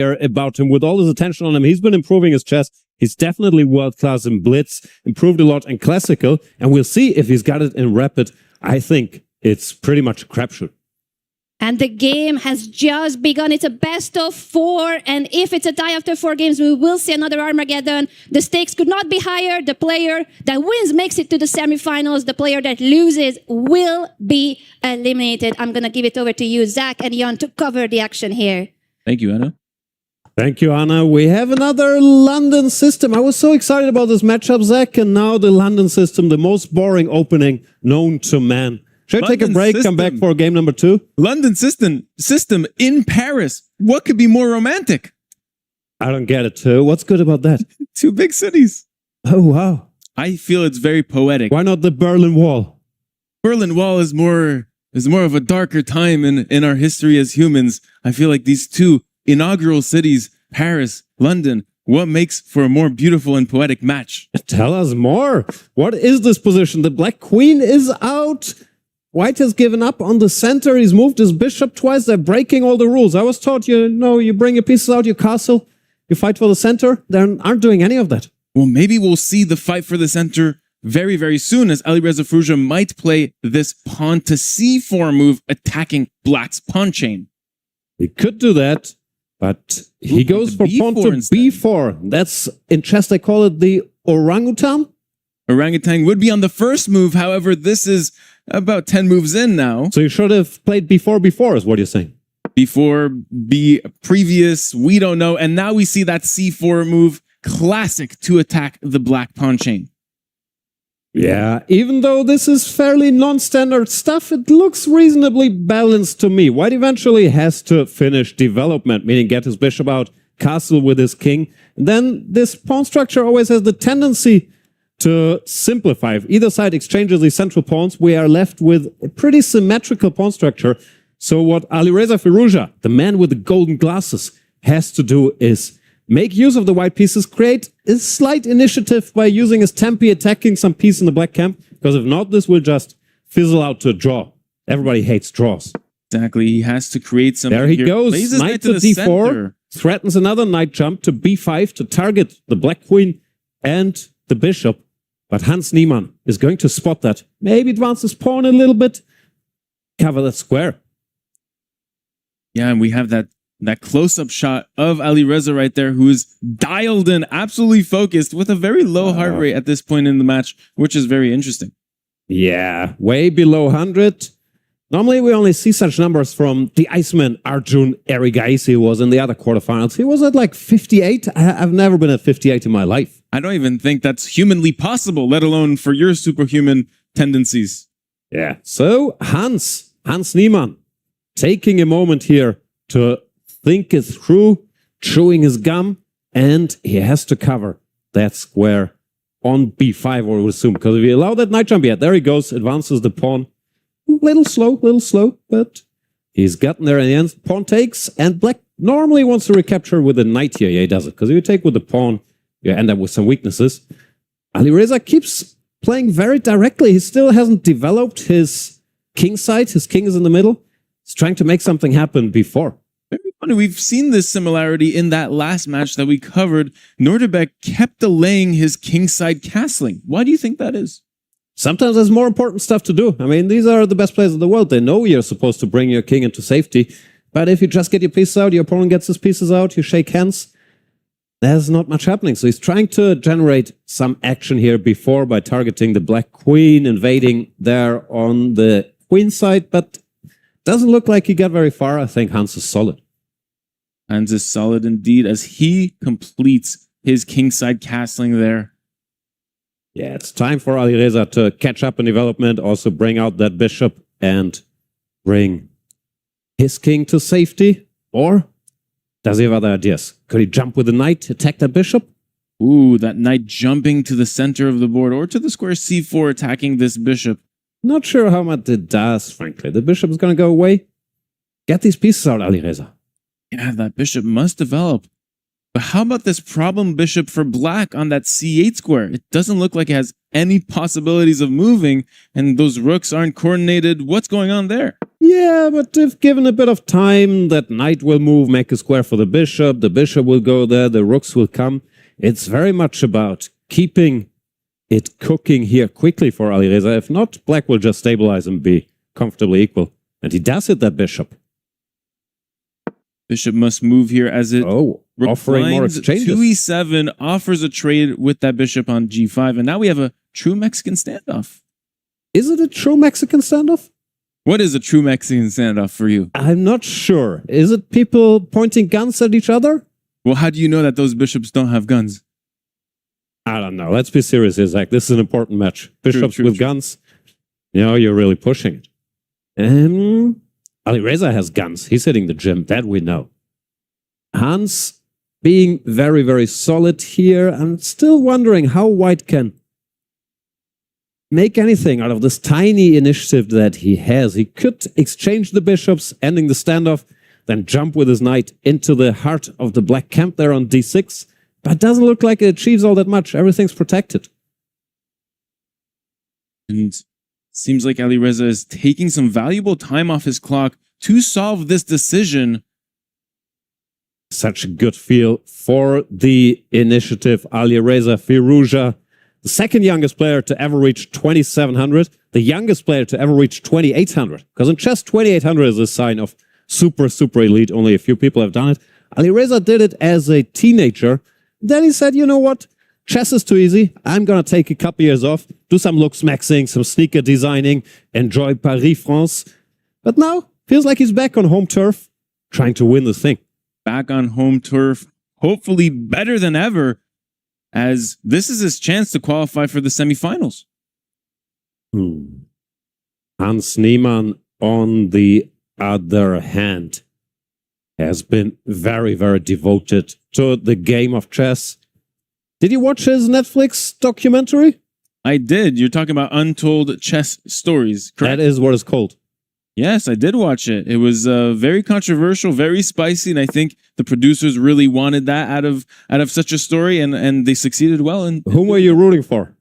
about him with all this attention on him. He's been improving his chess. He's definitely world-class in Blitz, improved a lot in Classical, and we'll see if he's got it in Rapid. I think it's pretty much a crapshoot. And the game has just begun. It's a best of 4. And if it's a tie after 4 games, we will see another Armageddon. The stakes could not be higher. The player that wins makes it to the semifinals. The player that loses will be eliminated. I'm going to give it over to you, Zach and Jan, to cover the action here. Thank you, Anna. Thank you, Anna. We have another London system. I was so excited about this matchup, Zach, and now the London system, the most boring opening known to man. Should I take a break, come back for game number 2? London system in Paris. What could be more romantic? I don't get it, too. What's good about that? 2 big cities. Oh, wow. I feel it's very poetic. Why not the Berlin Wall? Berlin Wall is more of a darker time in our history as humans. I feel like these 2 inaugural cities, Paris, London, what makes for a more beautiful and poetic match? Tell us more. What is this position? The Black Queen is out. White has given up on the center. He's moved his bishop twice. They're breaking all the rules. I was taught, you bring your pieces out, your castle, you fight for the center. They aren't doing any of that. Well, maybe we'll see the fight for the center very, very soon, as Alireza Firouzja might play this pawn to c4 move, attacking Black's pawn chain. He could do that, but he goes for pawn to b4. That's, in chess, they call it the orangutan. Orangutan would be on the first move. However, this is about 10 moves in now. So you should have played before is what you're saying. Before, previous, we don't know. And now we see that c4 move, classic to attack the Black pawn chain. Yeah, even though this is fairly non-standard stuff, it looks reasonably balanced to me. White eventually has to finish development, meaning get his bishop out, castle with his king. And then this pawn structure always has the tendency to simplify. If either side exchanges these central pawns, we are left with a pretty symmetrical pawn structure. So what Alireza Firouzja, the man with the golden glasses, has to do is make use of the white pieces, create a slight initiative by using his tempi, attacking some piece in the black camp, because if not, this will just fizzle out to a draw. Everybody hates draws. Exactly, he has to create something. There he here. goes, knight to d4, center. Threatens another knight jump to b5 to target the black queen and the bishop. But Hans Niemann is going to spot that. Maybe advance his pawn a little bit, cover that square. Yeah, and we have that close-up shot of Alireza right there, who is dialed in, absolutely focused, with a very low heart rate at this point in the match, which is very interesting. Yeah, way below 100. Normally, we only see such numbers from the Iceman Arjun Erigaisi, who was in the other quarterfinals. He was at like 58. I've never been at 58 in my life. I don't even think that's humanly possible, let alone for your superhuman tendencies. Yeah, so Hans Niemann, taking a moment here to think it through, chewing his gum, and he has to cover that square on b5, or we would assume, because if you allow that knight jump, yeah, there he goes, advances the pawn. Little slow, but he's gotten there in the end. Pawn takes, and black normally wants to recapture with a knight here. Yeah, he does it, because if you take with the pawn, you end up with some weaknesses. Alireza keeps playing very directly. He still hasn't developed his king side. His king is in the middle. He's trying to make something happen before. Very funny. We've seen this similarity in that last match that we covered. Nordebek kept delaying his kingside castling. Why do you think that is? Sometimes there's more important stuff to do. I mean, these are the best players in the world. They know you're supposed to bring your king into safety. But if you just get your pieces out, your opponent gets his pieces out, you shake hands, there's not much happening. So he's trying to generate some action here before by targeting the black queen, invading there on the queen side, but doesn't look like he got very far. I think Hans is solid. Hans is solid indeed as he completes his kingside castling there. Yeah, it's time for Alireza to catch up in development, also bring out that bishop and bring his king to safety. Or does he have other ideas? Could he jump with the knight, attack that bishop? Ooh, that knight jumping to the center of the board or to the square c4, attacking this bishop. Not sure how much it does, frankly. The bishop is going to go away. Get these pieces out, Alireza. Yeah, that bishop must develop. But how about this problem bishop for black on that c8 square? It doesn't look like it has any possibilities of moving, and those rooks aren't coordinated. What's going on there? Yeah, but if given a bit of time, that knight will move, make a square for the bishop will go there, the rooks will come. It's very much about keeping it cooking here quickly for Alireza. If not, black will just stabilize and be comfortably equal. And he does it, that bishop. Bishop must move here as it offering more exchanges. 2e7 offers a trade with that bishop on g5, and now we have a true Mexican standoff. Is it a true Mexican standoff? What is a true Mexican standoff for you? I'm not sure. Is it people pointing guns at each other? Well, how do you know that those bishops don't have guns? I don't know. Let's be serious, Isaac. This is an important match. Bishops with guns. You know, you're really pushing it. Alireza has guns. He's hitting the gym. That we know. Hans being very, very solid here. I'm still wondering how white can make anything out of this tiny initiative that he has. He could exchange the bishops, ending the standoff, then jump with his knight into the heart of the black camp there on d6. But it doesn't look like it achieves all that much. Everything's protected. And seems like Alireza is taking some valuable time off his clock to solve this decision. Such a good feel for the initiative. Alireza Firouzja, the second youngest player to ever reach 2,700, the youngest player to ever reach 2,800. Because in chess, 2,800 is a sign of super, super elite. Only a few people have done it. Alireza did it as a teenager. Then he said, you know what? Chess is too easy. I'm going to take a couple years off, do some looks maxing, some sneaker designing, enjoy Paris, France. But now, feels like he's back on home turf, trying to win this thing. Back on home turf, hopefully better than ever, as this is his chance to qualify for the semifinals. Hans Niemann, on the other hand, has been very, very devoted to the game of chess. Did you watch his Netflix documentary? I did. You're talking about Untold Chess Stories, correct? That is what it's called. Yes, I did watch it. It was very controversial, very spicy, and I think the producers really wanted that out of such a story, and they succeeded well. And whom were you rooting for?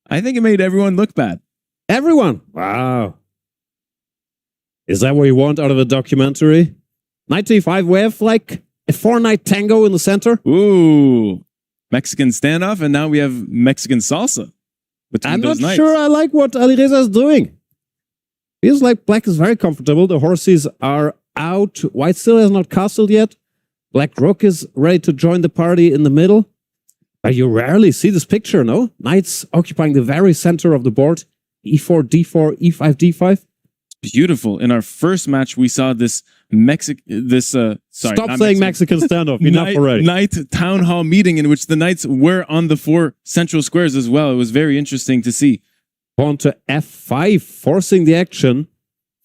I think it made everyone look bad. Everyone? Wow. Is that what you want out of a documentary? Knight e5, we have like a 4-knight tango in the center. Ooh, Mexican standoff, and now we have Mexican salsa between I'm those not knights. sure I like what Alireza is doing. Feels like black is very comfortable. The horses are out. White still has not castled yet. Black rook is ready to join the party in the middle. But you rarely see this picture, no? Knights occupying the very center of the board. e4, d4, e5, d5. Beautiful. In our first match, we saw this Stop saying Mexican standoff. Enough already. Knight town hall meeting in which the knights were on the 4 central squares as well. It was very interesting to see. Pawn to f5, forcing the action.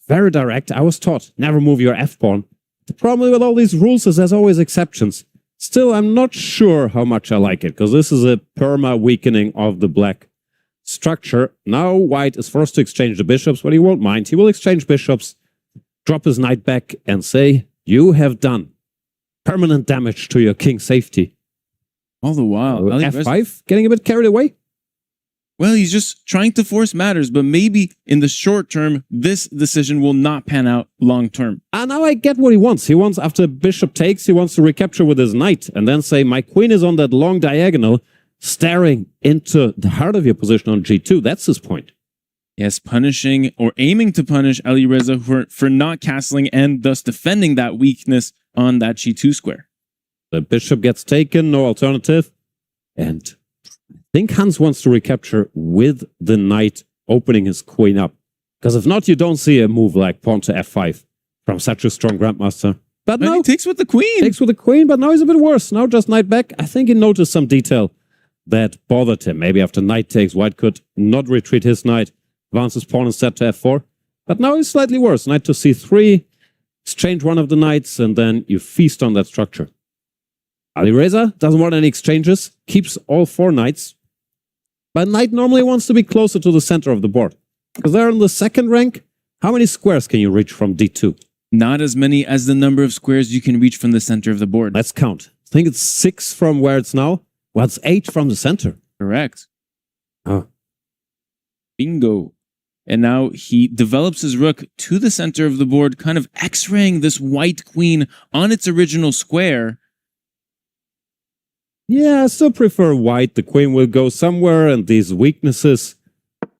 Very direct. I was taught, never move your f-pawn. The problem with all these rules is there's always exceptions. Still, I'm not sure how much I like it, because this is a perma weakening of the black structure. Now white is forced to exchange the bishops, but he won't mind. He will exchange bishops, drop his knight back, and say, you have done permanent damage to your king's safety. All the while. f5, getting a bit carried away. Well, he's just trying to force matters, but maybe in the short term, this decision will not pan out long term. And now I get what he wants. He wants, after bishop takes, he wants to recapture with his knight and then say, my queen is on that long diagonal, staring into the heart of your position on g2. That's his point. Yes, punishing or aiming to punish Alireza for not castling and thus defending that weakness on that g2 square. The bishop gets taken, no alternative. And I think Hans wants to recapture with the knight opening his queen up. Because if not, you don't see a move like pawn to f5 from such a strong grandmaster. But no, he takes with the queen. Takes with the queen, but now he's a bit worse. Now just knight back. I think he noticed some detail that bothered him. Maybe after knight takes, white could not retreat his knight, advance his pawn instead to f4. But now he's slightly worse. Knight to c3, exchange one of the knights, and then you feast on that structure. Alireza doesn't want any exchanges, keeps all 4 knights. But knight normally wants to be closer to the center of the board. Because they're in the second rank. How many squares can you reach from d2? Not as many as the number of squares you can reach from the center of the board. Let's count. I think it's 6 from where it's now. Well, it's 8 from the center. Correct. Oh. Bingo. And now he develops his rook to the center of the board, kind of x-raying this white queen on its original square. Yeah, I still prefer white. The queen will go somewhere and these weaknesses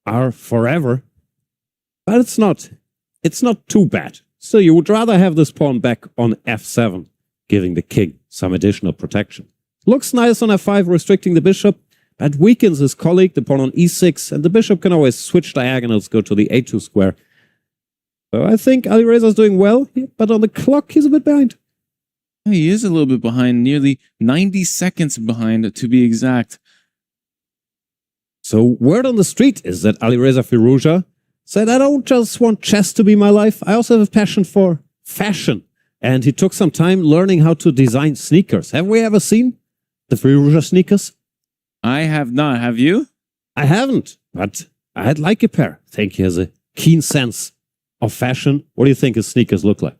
are forever. But it's not too bad. So you would rather have this pawn back on f7, giving the king some additional protection. Looks nice on f5, restricting the bishop, but weakens his colleague, the pawn on e6, and the bishop can always switch diagonals, go to the a2 square. So I think Alireza is doing well, but on the clock he's a bit behind. He is a little bit behind, nearly 90 seconds behind to be exact. So word on the street is that Alireza Firouzja said, I don't just want chess to be my life, I also have a passion for fashion. And he took some time learning how to design sneakers. Have we ever seen the Firouzja sneakers? I have not. Have you? I haven't, but I'd like a pair. I think he has a keen sense of fashion. What do you think his sneakers look like?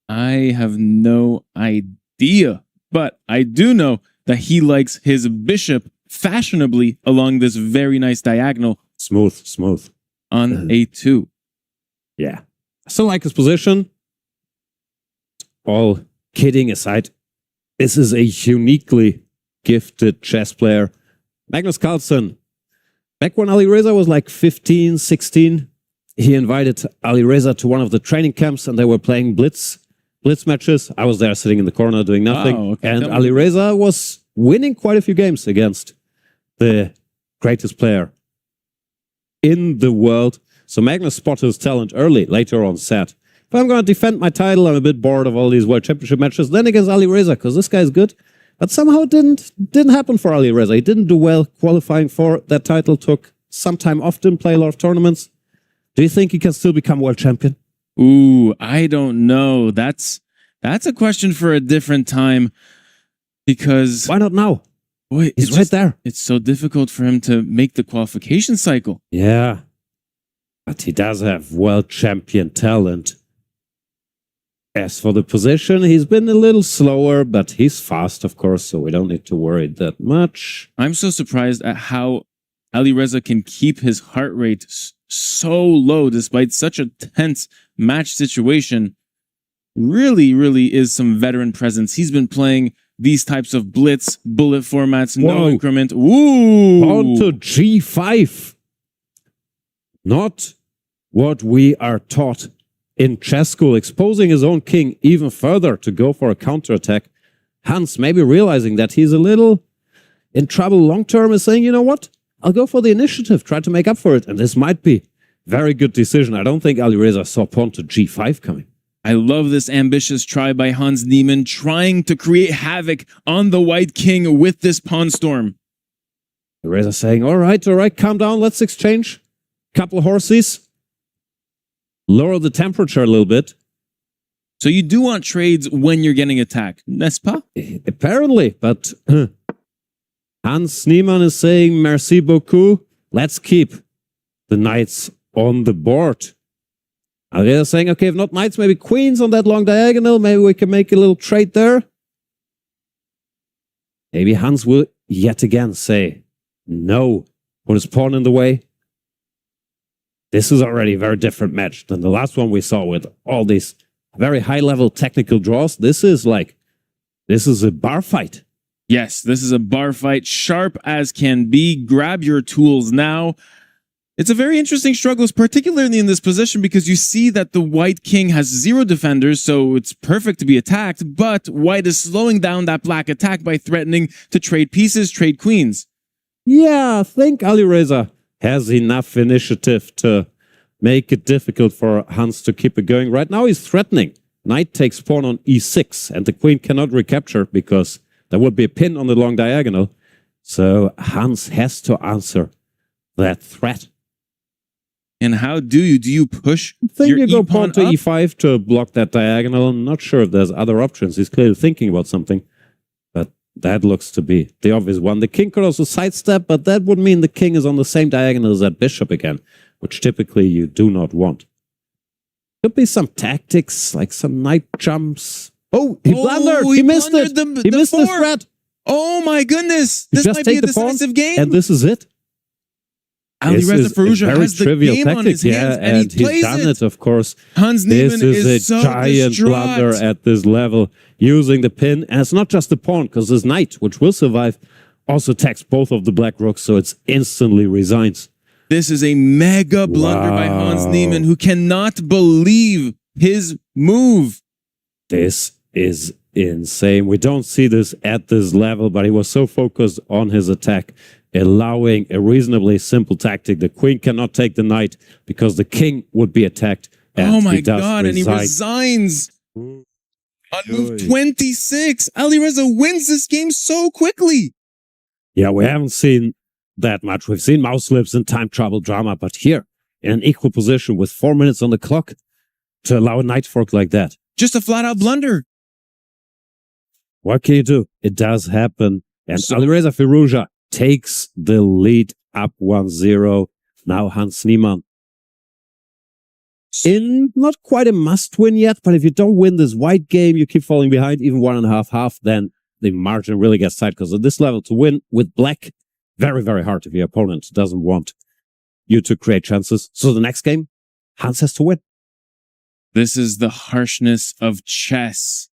I have no idea, but I do know that he likes his bishop fashionably along this very nice diagonal. Smooth. On a2. Yeah. I still like his position. All kidding aside, this is a uniquely gifted chess player. Magnus Carlsen, back when Alireza was like 15, 16, he invited Alireza to one of the training camps and they were playing blitz matches. I was there sitting in the corner doing nothing. Wow, okay. And Alireza was winning quite a few games against the greatest player in the world. So Magnus spotted his talent early, later on said, if I'm going to defend my title, I'm a bit bored of all these World Championship matches, then against Alireza, because this guy's good. But somehow it didn't happen for Alireza. He didn't do well qualifying for that title, took some time off, didn't play a lot of tournaments. Do you think he can still become world champion? Ooh, I don't know. That's a question for a different time, because why not now? Boy, he's right there. It's so difficult for him to make the qualification cycle. Yeah, but he does have world champion talent. As for the position, he's been a little slower, but he's fast, of course, so we don't need to worry that much. I'm so surprised at how Alireza can keep his heart rate so low despite such a tense match situation. Really, really is some veteran presence. He's been playing these types of blitz, bullet formats, no increment. Ooh! Pawn to g5. Not what we are taught in chess school, exposing his own king even further to go for a counterattack. Hans, maybe realizing that he's a little in trouble long term, is saying, you know what? I'll go for the initiative, try to make up for it. And this might be a very good decision. I don't think Alireza saw pawn to g5 coming. I love this ambitious try by Hans Niemann, trying to create havoc on the white king with this pawn storm. Alireza saying, all right, calm down, let's exchange. Couple horses. Lower the temperature a little bit. So you do want trades when you're getting attacked, n'est-ce pas? Apparently, but Hans Niemann is saying, merci beaucoup, let's keep the knights on the board. Alireza saying, okay, if not knights, maybe queens on that long diagonal. Maybe we can make a little trade there. Maybe Hans will yet again say no, put his pawn in the way. This is already a very different match than the last one we saw with all these very high-level technical draws. This is a bar fight. Yes, this is a bar fight, sharp as can be. Grab your tools now. It's a very interesting struggle, particularly in this position, because you see that the white king has 0 defenders, so it's perfect to be attacked, but white is slowing down that black attack by threatening to trade pieces, trade queens. Yeah, I think Alireza has enough initiative to make it difficult for Hans to keep it going. Right now he's threatening. Knight takes pawn on e6, and the queen cannot recapture because there would be a pin on the long diagonal. So Hans has to answer that threat. And how do you push I think your you go pawn pawn to up? e5 to block that diagonal. I'm not sure if there's other options. He's clearly thinking about something. But that looks to be the obvious one. The king could also sidestep, but that would mean the king is on the same diagonal as that bishop again, which typically you do not want. Could be some tactics, like some knight jumps. Oh, he blundered! He missed it! He missed the threat! Oh my goodness! This might be a decisive game! And this is it. Alireza Firouzja very has the trivial game on tactic, his hands, and he he's plays done it. it, of course. Hans This Niemann is a so giant blunder distraught. at this level, using the pin. And it's not just the pawn, because this knight, which will survive, also attacks both of the black rooks, so it's instantly resigns. This is a mega blunder by Hans Wow. Niemann, who cannot believe his move. This is insane. We don't see this at this level, but he was so focused on his attack, allowing a reasonably simple tactic. The queen cannot take the knight because the king would be attacked. And Oh my he does God, and he resign. resigns on move 26. Alireza wins this game so quickly. Yeah, we haven't seen that much. We've seen mouse slips and time travel drama, but here, in an equal position with 4 minutes on the clock, to allow a knight fork like that. Just a flat out blunder. What can you do? It does happen. And Alireza Firouzja takes the lead up 1-0. Now Hans Niemann. In not quite a must-win yet, but if you don't win this white game, you keep falling behind, even 1.5, then the margin really gets tight, because at this level, to win with black, very, very hard if your opponent doesn't want you to create chances. So the next game, Hans has to win. This is the harshness of chess.